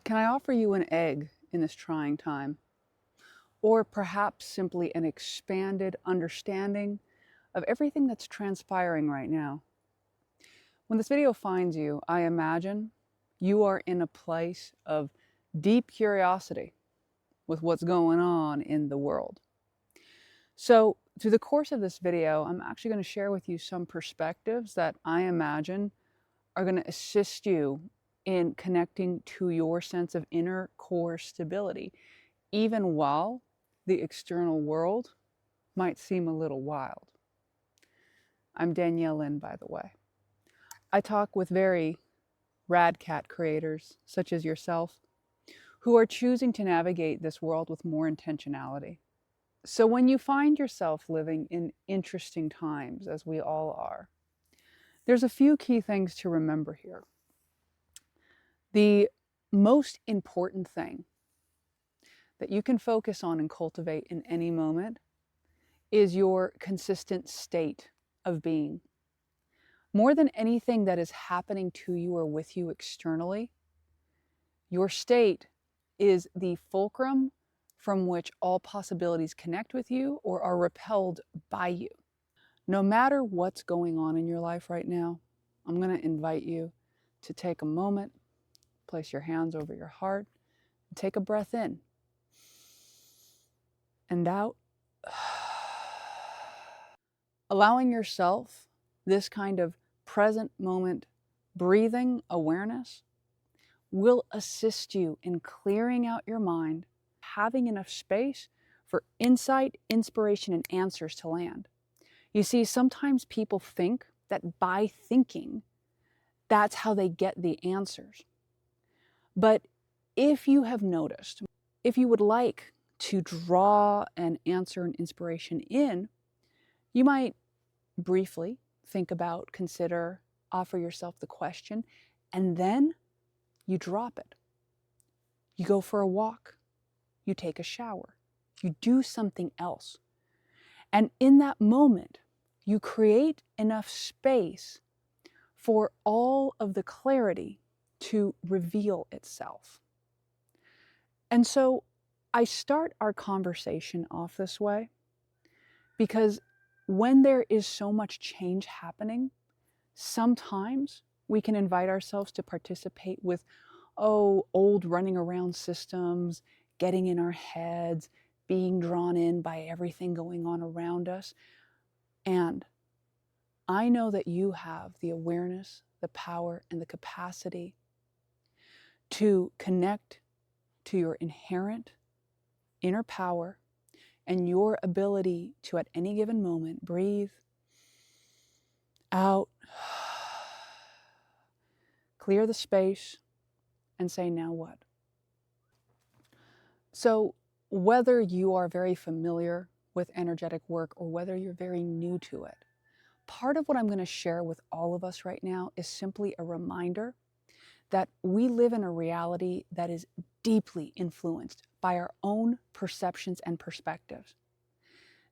Can I offer you an egg in this trying time? Or perhaps simply an expanded understanding of everything that's transpiring right now? When this video finds you, I imagine you are in a place of deep curiosity with what's going on in the world. So, through the course of this video, I'm actually going to share with you some perspectives that I imagine are going to assist you in connecting to your sense of inner core stability, even while the external world might seem a little wild. I'm Danielle Lynn, by the way. I talk with very rad cat creators, such as yourself, who are choosing to navigate this world with more intentionality. So when you find yourself living in interesting times, as we all are, there's a few key things to remember here. The most important thing that you can focus on and cultivate in any moment is your consistent state of being. More than anything that is happening to you or with you externally, your state is the fulcrum from which all possibilities connect with you or are repelled by you. No matter what's going on in your life right now, I'm going to invite you to take a moment, place your hands over your heart, and take a breath in and out. Allowing yourself this kind of present moment breathing awareness will assist you in clearing out your mind, having enough space for insight, inspiration, and answers to land. You see, sometimes people think that by thinking, that's how they get the answers. But if you have noticed, if you would like to draw an answer and inspiration in, you might briefly think about, consider, offer yourself the question, and then you drop it. You go for a walk, you take a shower, you do something else. And in that moment, you create enough space for all of the clarity to reveal itself. And so I start our conversation off this way because when there is so much change happening, sometimes we can invite ourselves to participate with, old running around systems, getting in our heads, being drawn in by everything going on around us. And I know that you have the awareness, the power, and the capacity to connect to your inherent inner power and your ability to, at any given moment, breathe out, clear the space, and say, now what? So whether you are very familiar with energetic work or whether you're very new to it, part of what I'm going to share with all of us right now is simply a reminder that we live in a reality that is deeply influenced by our own perceptions and perspectives.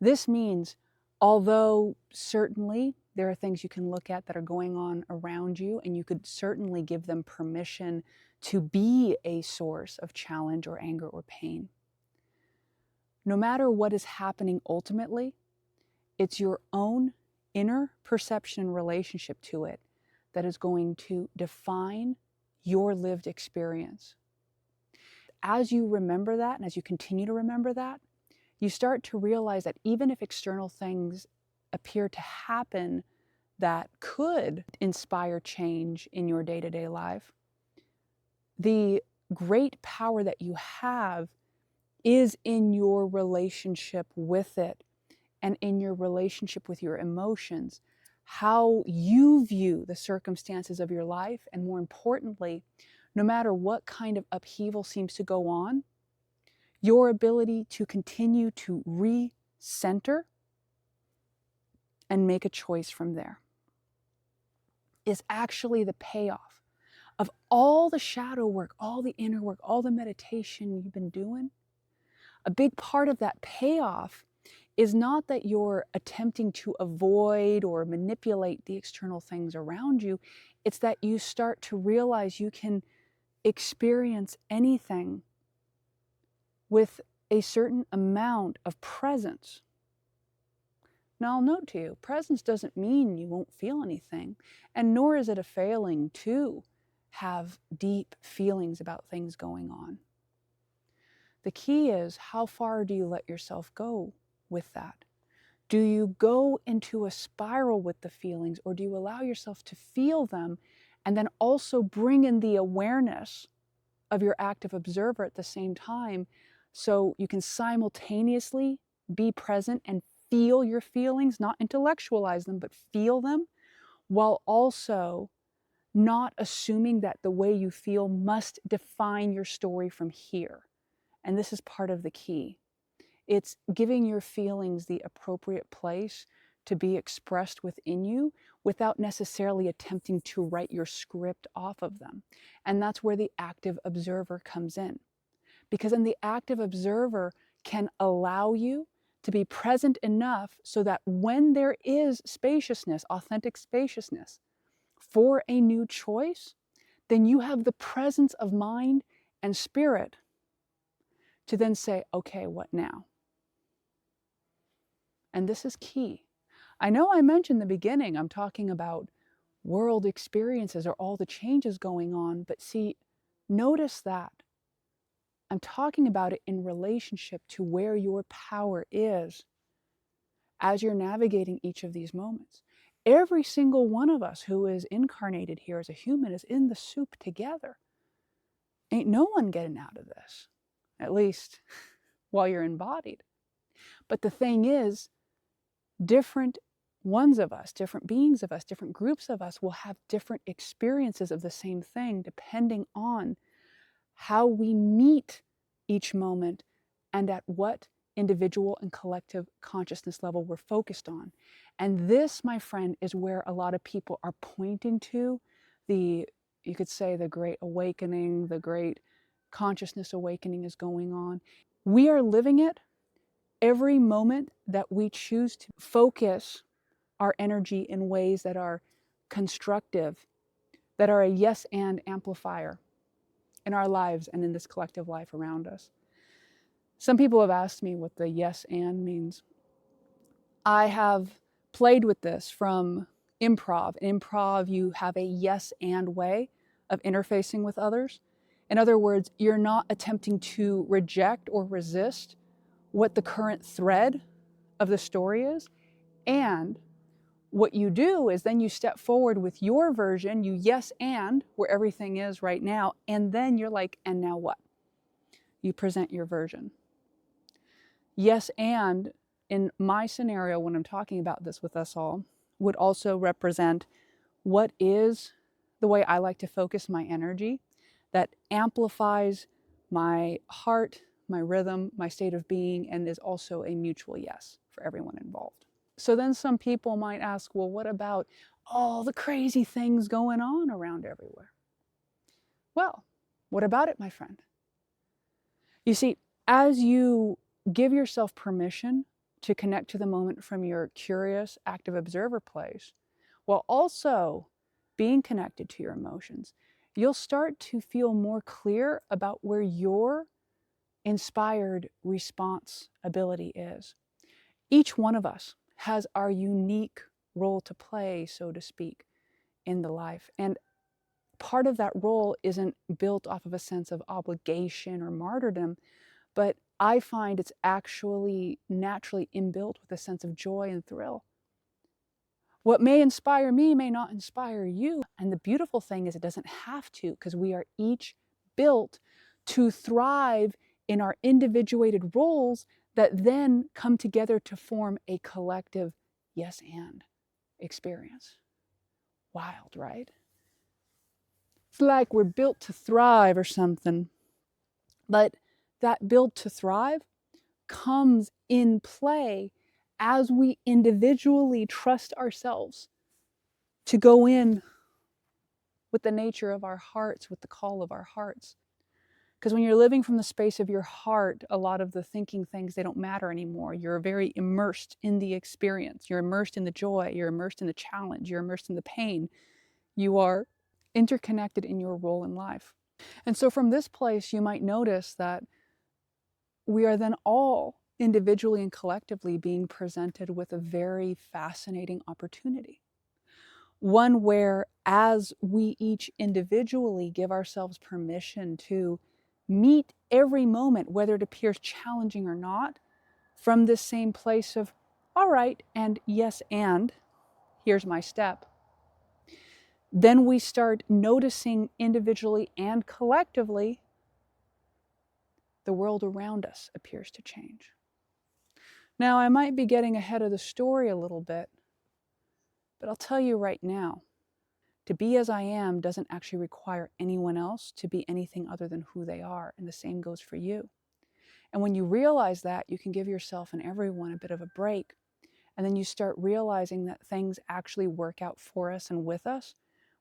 This means, although certainly there are things you can look at that are going on around you, and you could certainly give them permission to be a source of challenge or anger or pain, no matter what is happening ultimately, it's your own inner perception and relationship to it that is going to define your lived experience. As you remember that, and as you continue to remember that, you start to realize that even if external things appear to happen that could inspire change in your day-to-day life, the great power that you have is in your relationship with it and in your relationship with your emotions, how you view the circumstances of your life, and more importantly, no matter what kind of upheaval seems to go on, your ability to continue to recenter and make a choice from there is actually the payoff of all the shadow work, all the inner work, all the meditation you've been doing. A big part of that payoff is not that you're attempting to avoid or manipulate the external things around you. It's that you start to realize you can experience anything with a certain amount of presence. Now, I'll note to you, presence doesn't mean you won't feel anything, and nor is it a failing to have deep feelings about things going on. The key is, how far do you let yourself go with that? Do you go into a spiral with the feelings, or do you allow yourself to feel them and then also bring in the awareness of your active observer at the same time, so you can simultaneously be present and feel your feelings, not intellectualize them, but feel them, while also not assuming that the way you feel must define your story from here. And this is part of the key. It's giving your feelings the appropriate place to be expressed within you without necessarily attempting to write your script off of them. And that's where the active observer comes in. Because then the active observer can allow you to be present enough so that when there is spaciousness, authentic spaciousness, for a new choice, then you have the presence of mind and spirit to then say, okay, what now? And this is key. I know I mentioned in the beginning, I'm talking about world experiences or all the changes going on, but see, notice that I'm talking about it in relationship to where your power is as you're navigating each of these moments. Every single one of us who is incarnated here as a human is in the soup together. Ain't no one getting out of this, at least while you're embodied. But the thing is, different ones of us, different beings of us, different groups of us will have different experiences of the same thing depending on how we meet each moment and at what individual and collective consciousness level we're focused on. And this, my friend, is where a lot of people are pointing to you could say the great awakening, the great consciousness awakening is going on. We are living it every moment that we choose to focus our energy in ways that are constructive, that are a yes and amplifier in our lives and in this collective life around us. Some people have asked me what the yes and means. I have played with this from improv. In improv, you have a yes and way of interfacing with others. In other words, you're not attempting to reject or resist what the current thread of the story is. And what you do is then you step forward with your version, you yes and where everything is right now, and then you're like, and now what? You present your version. Yes and in my scenario, when I'm talking about this with us all, would also represent what is the way I like to focus my energy that amplifies my heart, my rhythm, my state of being, and is also a mutual yes for everyone involved. So then some people might ask, well, what about all the crazy things going on around everywhere? Well, what about it, my friend? You see, as you give yourself permission to connect to the moment from your curious, active observer place, while also being connected to your emotions, you'll start to feel more clear about where your inspired response ability is. Each one of us has our unique role to play, so to speak, in the life. And part of that role isn't built off of a sense of obligation or martyrdom, but I find it's actually naturally inbuilt with a sense of joy and thrill. What may inspire me may not inspire you. And the beautiful thing is it doesn't have to, because we are each built to thrive in our individuated roles that then come together to form a collective yes and experience. Wild, right? It's like we're built to thrive or something. But that build to thrive comes in play as we individually trust ourselves to go in with the nature of our hearts, with the call of our hearts. Because when you're living from the space of your heart, a lot of the thinking things, they don't matter anymore. You're very immersed in the experience. You're immersed in the joy. You're immersed in the challenge. You're immersed in the pain. You are interconnected in your role in life. And so from this place, you might notice that we are then all individually and collectively being presented with a very fascinating opportunity. One where, as we each individually give ourselves permission to meet every moment, whether it appears challenging or not, from this same place of, all right, and yes, and here's my step. Then we start noticing individually and collectively the world around us appears to change. Now, I might be getting ahead of the story a little bit, but I'll tell you right now, to be as I am doesn't actually require anyone else to be anything other than who they are, and the same goes for you. And when you realize that, you can give yourself and everyone a bit of a break, and then you start realizing that things actually work out for us and with us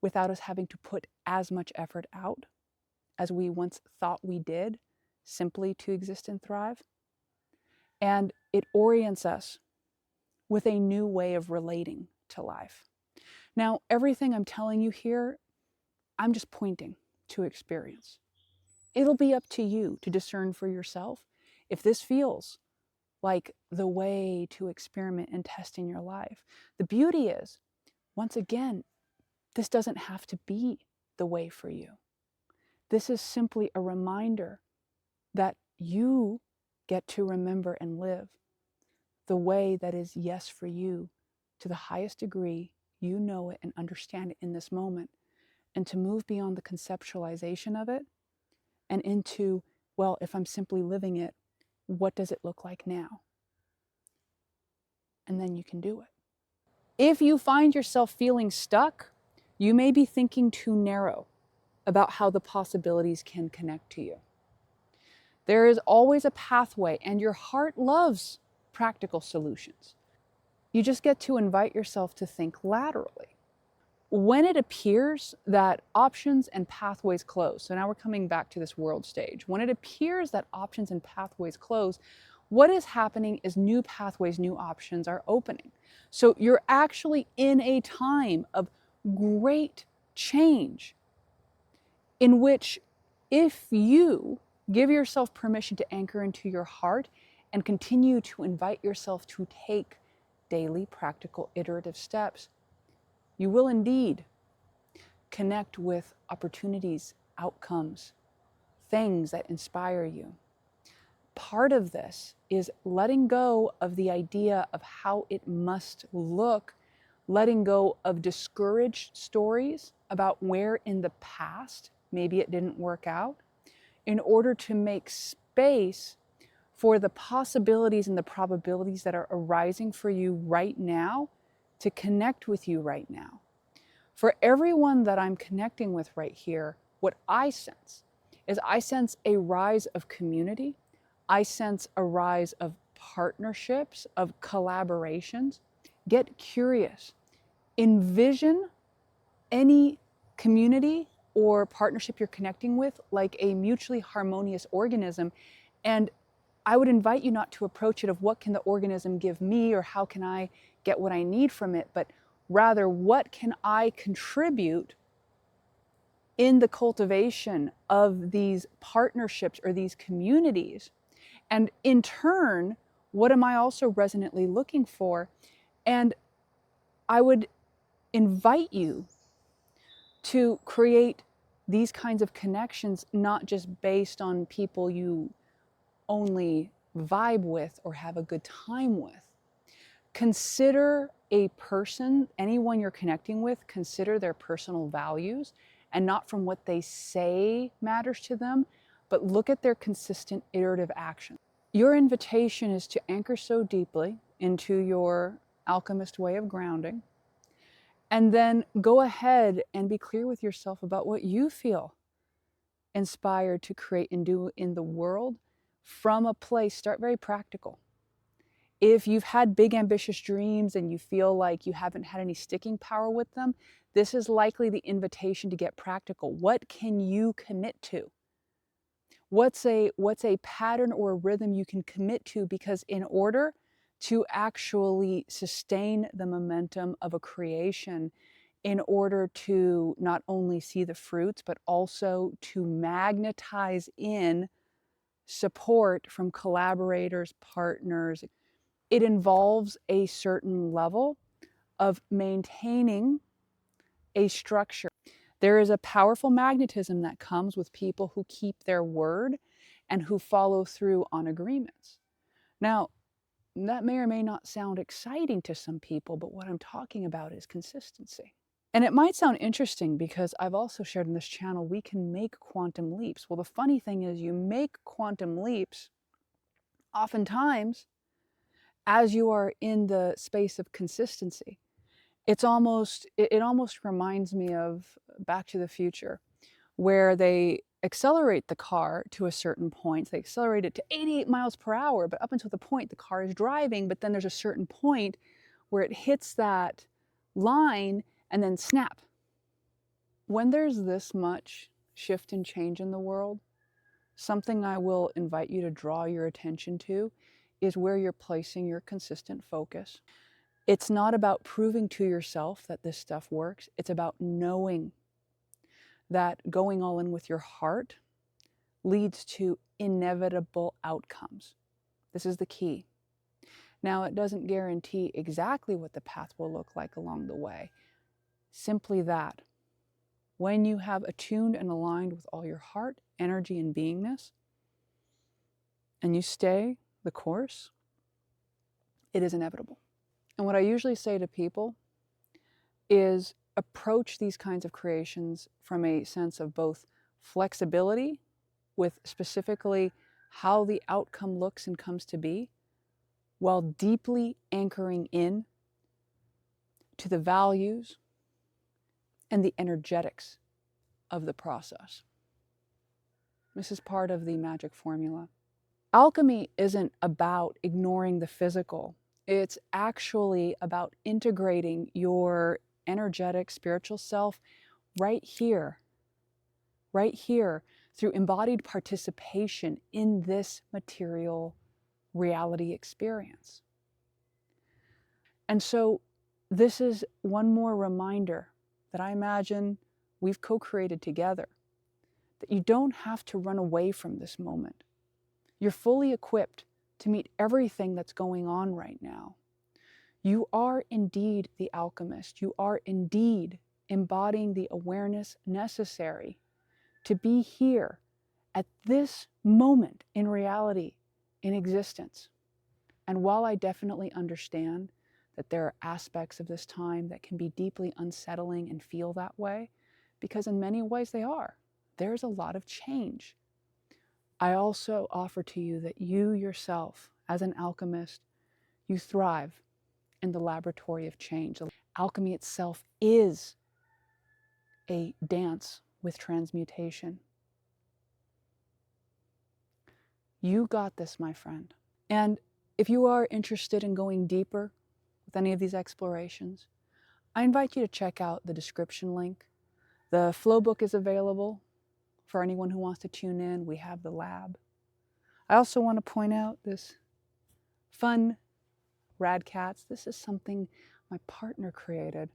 without us having to put as much effort out as we once thought we did, simply to exist and thrive. And it orients us with a new way of relating to life. Now, everything I'm telling you here, I'm just pointing to experience. It'll be up to you to discern for yourself if this feels like the way to experiment and test in your life. The beauty is, once again, this doesn't have to be the way for you. This is simply a reminder that you get to remember and live the way that is yes for you to the highest degree you know it and understand it in this moment, and to move beyond the conceptualization of it and into, well, if I'm simply living it, what does it look like now? And then you can do it. If you find yourself feeling stuck, you may be thinking too narrow about how the possibilities can connect to you. There is always a pathway, and your heart loves practical solutions. You just get to invite yourself to think laterally. When it appears that options and pathways close, so now we're coming back to this world stage. When it appears that options and pathways close, what is happening is new pathways, new options are opening. So you're actually in a time of great change in which, if you give yourself permission to anchor into your heart and continue to invite yourself to take daily, practical, iterative steps, you will indeed connect with opportunities, outcomes, things that inspire you. Part of this is letting go of the idea of how it must look, letting go of discouraged stories about where in the past maybe it didn't work out, in order to make space for the possibilities and the probabilities that are arising for you right now to connect with you right now. For everyone that I'm connecting with right here, what I sense is a rise of community. I sense a rise of partnerships, of collaborations. Get curious. Envision any community or partnership you're connecting with like a mutually harmonious organism. And I would invite you not to approach it of what can the organism give me or how can I get what I need from it, but rather what can I contribute in the cultivation of these partnerships or these communities. And in turn, what am I also resonantly looking for? And I would invite you to create these kinds of connections, not just based on people you only vibe with or have a good time with. Consider a person, anyone you're connecting with, consider their personal values, and not from what they say matters to them, but look at their consistent iterative action. Your invitation is to anchor so deeply into your alchemist way of grounding, and then go ahead and be clear with yourself about what you feel inspired to create and do in the world from a place. Start very practical. If you've had big ambitious dreams and you feel like you haven't had any sticking power with them, this is likely the invitation to get practical. What can you commit to? What's a pattern or a rhythm you can commit to? Because in order to actually sustain the momentum of a creation, in order to not only see the fruits, but also to magnetize in support from collaborators, partners. It involves a certain level of maintaining a structure. There is a powerful magnetism that comes with people who keep their word and who follow through on agreements. Now, that may or may not sound exciting to some people, but what I'm talking about is consistency. And it might sound interesting because I've also shared in this channel, we can make quantum leaps. Well, the funny thing is you make quantum leaps oftentimes as you are in the space of consistency. It almost reminds me of Back to the Future, where they accelerate the car to a certain point. They accelerate it to 88 miles per hour, but up until the point the car is driving, but then there's a certain point where it hits that line and then snap. When there's this much shift and change in the world, something I will invite you to draw your attention to is where you're placing your consistent focus. It's not about proving to yourself that this stuff works. It's about knowing that going all in with your heart leads to inevitable outcomes. This is the key. Now, it doesn't guarantee exactly what the path will look like along the way. Simply that when you have attuned and aligned with all your heart, energy, and beingness, and you stay the course, it is inevitable. And what I usually say to people is approach these kinds of creations from a sense of both flexibility with specifically how the outcome looks and comes to be, while deeply anchoring in to the values and the energetics of the process. This is part of the magic formula. Alchemy isn't about ignoring the physical. It's actually about integrating your energetic spiritual self right here through embodied participation in this material reality experience. And so this is one more reminder that I imagine we've co-created together, that you don't have to run away from this moment. You're fully equipped to meet everything that's going on right now. You are indeed the alchemist. You are indeed embodying the awareness necessary to be here at this moment in reality, in existence. And while I definitely understand that there are aspects of this time that can be deeply unsettling and feel that way, because in many ways they are, there's a lot of change. I also offer to you that you yourself, as an alchemist, you thrive in the laboratory of change. Alchemy itself is a dance with transmutation. You got this, my friend. And if you are interested in going deeper with any of these explorations, I invite you to check out the description link. The flow book is available for anyone who wants to tune in. We have the lab. I also want to point out this fun rad cats. This is something my partner created,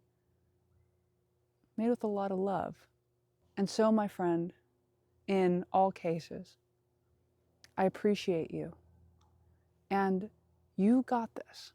made with a lot of love. And so, my friend, in all cases, I appreciate you. And you got this.